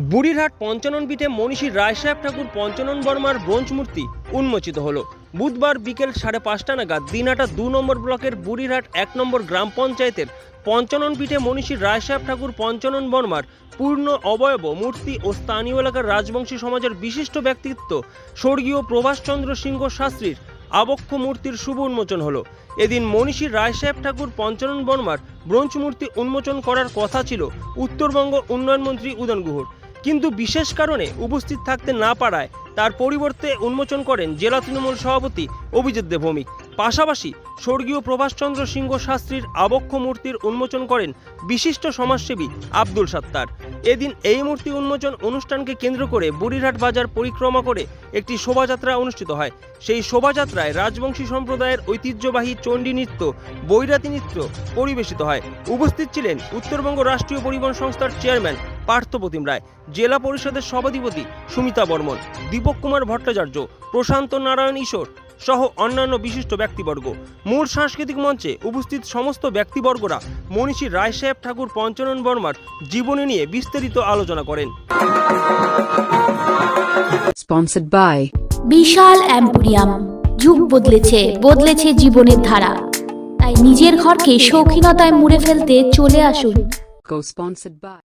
বুড়িরহাট পঞ্চানন পীঠে মনীষী রায়সাহেব ঠাকুর পঞ্চানন বর্মার ব্রোঞ্জ মূর্তি উন্মোচিত হলো। বুধবার বিকেল 5:30 নাগাদ দিনহাটা 2 নম্বর ব্লকের বুড়িরহাট 1 নম্বর গ্রাম পঞ্চায়েতের পঞ্চানন পীঠে মনীষী রায়সাহেব ঠাকুর পঞ্চানন বর্মার পূর্ণ অবয়ব মূর্তি ও স্থানীয় এলাকার রাজবংশী সমাজের বিশিষ্ট ব্যক্তিত্ব স্বর্গীয় প্রভাষচন্দ্র সিংহ শাস্ত্রীর আবক্ষ মূর্তির শুভ উন্মোচন হলো। এদিন মনীষী রায়সাহেব ঠাকুর পঞ্চানন বর্মার ব্রোঞ্জ মূর্তি উন্মোচন করার কথা ছিল উত্তরবঙ্গ উন্নয়ন মন্ত্রী উদয়ন গুহর, কিন্তু বিশেষ কারণে উপস্থিত থাকতে না পারায় তার পরিবর্তে উন্মোচন করেন জেলা তৃণমূল সভাপতি অভিজিৎ দে ভৌমিক। পাশাপাশি স্বর্গীয় প্রভাষচন্দ্র সিংহ শাস্ত্রীর আবক্ষ মূর্তির উন্মোচন করেন বিশিষ্ট সমাজসেবী আব্দুল সাত্তার। এদিন এই মূর্তি উন্মোচন অনুষ্ঠানকে কেন্দ্র করে বুড়িরহাট বাজার পরিক্রমা করে একটি শোভাযাত্রা অনুষ্ঠিত হয়। সেই শোভাযাত্রায় রাজবংশী সম্প্রদায়ের ঐতিহ্যবাহী চণ্ডী নৃত্য, বৈরাতি নৃত্য পরিবেশিত হয়। উপস্থিত ছিলেন উত্তরবঙ্গ রাষ্ট্রীয় পরিবহন সংস্থার চেয়ারম্যান পার্থপ্রতিম রায়, জেলা পরিষদের সভাধিপতি সুমিতা বর্মন, দীপক কুমার ভট্টাচার্য, প্রশান্ত নারায়ণ ঈশ্বর সহ অন্যান্য বিশিষ্ট ব্যক্তিবর্গ। মূল সাংস্কৃতিক মঞ্চে উপস্থিত সমস্ত ব্যক্তিবর্গরা মনীষী রায়সাহেব ঠাকুর পঞ্চানন বর্মার জীবনী নিয়ে বিস্তারিত আলোচনা করেন। Sponsored by Bishal Emporium. যুগ বদলেছে জীবনের ধারা, তাই নিজের ঘরকে শৌখিনতায় মুড়ে ফেলতে চলে আসুন। Co-sponsored by